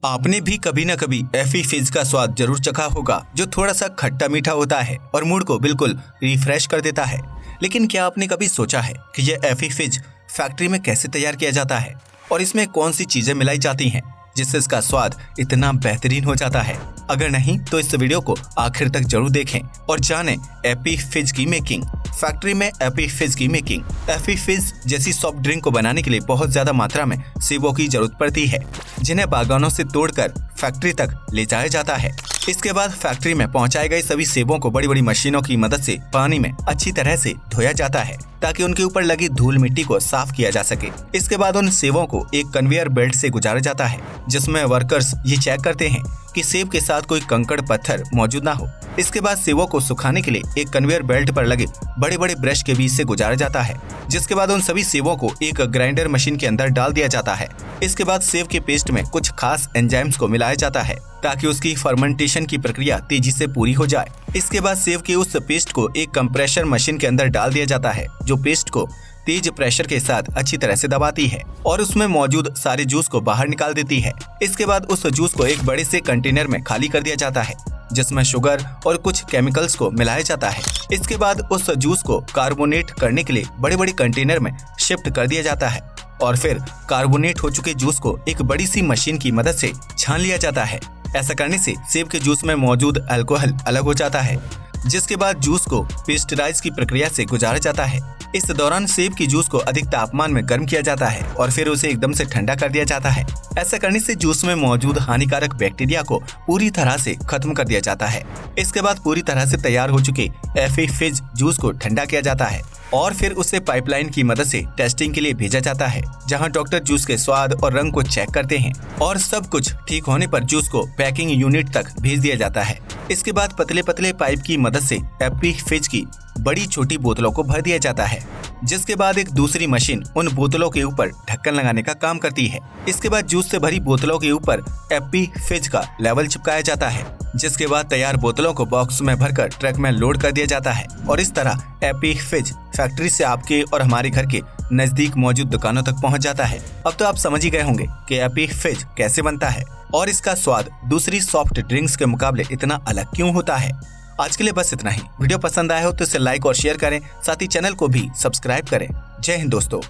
आपने भी कभी न कभी एफी फिज का स्वाद जरूर चखा होगा, जो थोड़ा सा खट्टा मीठा होता है और मूड को बिल्कुल रिफ्रेश कर देता है। लेकिन क्या आपने कभी सोचा है कि ये एफी फिज फैक्ट्री में कैसे तैयार किया जाता है और इसमें कौन सी चीजें मिलाई जाती हैं जिससे इसका स्वाद इतना बेहतरीन हो जाता है? अगर नहीं तो इस वीडियो को आखिर तक जरूर देखें और जानें एपी फिज की मेकिंग। फैक्ट्री में एपी फिज की मेकिंग। एपी फिज जैसी सॉफ्ट ड्रिंक को बनाने के लिए बहुत ज्यादा मात्रा में सेबों की जरूरत पड़ती है, जिन्हें बागानों से तोड़कर फैक्ट्री तक ले जाया जाता है। इसके बाद फैक्ट्री में पहुंचाए गए सभी सेबों को बड़ी बड़ी मशीनों की मदद से पानी में अच्छी तरह से धोया जाता है ताकि उनके ऊपर लगी धूल मिट्टी को साफ किया जा सके। इसके बाद उन सेबों को एक कन्वेयर बेल्ट से गुजारा जाता है, जिसमें वर्कर्स ये चेक करते हैं कि सेब के साथ कोई कंकड़ पत्थर मौजूद ना हो। इसके बाद सेबों को सुखाने के लिए एक कन्वेयर बेल्ट पर लगे बड़े बड़े ब्रश के बीच से गुजारा जाता है, जिसके बाद उन सभी सेबों को एक ग्राइंडर मशीन के अंदर डाल दिया जाता है। इसके बाद सेब के पेस्ट में कुछ खास एंजाइम्स को मिलाया जाता है ताकि उसकी फर्मेंटेशन की प्रक्रिया तेजी से पूरी हो जाए। इसके बाद सेब के उस पेस्ट को एक कंप्रेशर मशीन के अंदर डाल दिया जाता है, जो पेस्ट को तेज प्रेशर के साथ अच्छी तरह से दबाती है और उसमें मौजूद सारे जूस को बाहर निकाल देती है। इसके बाद उस जूस को एक बड़े से कंटेनर में खाली कर दिया जाता है, जिसमें शुगर और कुछ केमिकल्स को मिलाया जाता है। इसके बाद उस जूस को कार्बोनेट करने के लिए बड़े बड़े कंटेनर में शिफ्ट कर दिया जाता है और फिर कार्बोनेट हो चुके जूस को एक बड़ी सी मशीन की मदद से छान लिया जाता है। ऐसा करने से सेब के जूस में मौजूद अल्कोहल अलग हो जाता है, जिसके बाद जूस को पेस्टराइज की प्रक्रिया से गुजारा जाता है। इस दौरान सेब की जूस को अधिक तापमान में गर्म किया जाता है और फिर उसे एकदम से ठंडा कर दिया जाता है। ऐसा करने से जूस में मौजूद हानिकारक बैक्टीरिया को पूरी तरह से खत्म कर दिया जाता है। इसके बाद पूरी तरह से तैयार हो चुके एफी फिज जूस को ठंडा किया जाता है और फिर उसे पाइपलाइन की मदद से टेस्टिंग के लिए भेजा जाता है, जहां डॉक्टर जूस के स्वाद और रंग को चेक करते हैं और सब कुछ ठीक होने पर जूस को पैकिंग यूनिट तक भेज दिया जाता है। इसके बाद पतले पतले पाइप की मदद से एपी फिज की बड़ी छोटी बोतलों को भर दिया जाता है, जिसके बाद एक दूसरी मशीन उन बोतलों के ऊपर ढक्कन लगाने का काम करती है। इसके बाद जूस से भरी बोतलों के ऊपर एपी फिज का लेवल चिपकाया जाता है, जिसके बाद तैयार बोतलों को बॉक्स में भरकर ट्रक में लोड कर दिया जाता है और इस तरह एपी फिज फैक्ट्री से आपके और हमारे घर के नजदीक मौजूद दुकानों तक पहुंच जाता है। अब तो आप समझ ही गए होंगे कि एपी फिज कैसे बनता है और इसका स्वाद दूसरी सॉफ्ट ड्रिंक्स के मुकाबले इतना अलग क्यों होता है। आज के लिए बस इतना ही। वीडियो पसंद आया हो तो इसे लाइक और शेयर करें, साथ ही चैनल को भी सब्सक्राइब करें। जय हिंद दोस्तों।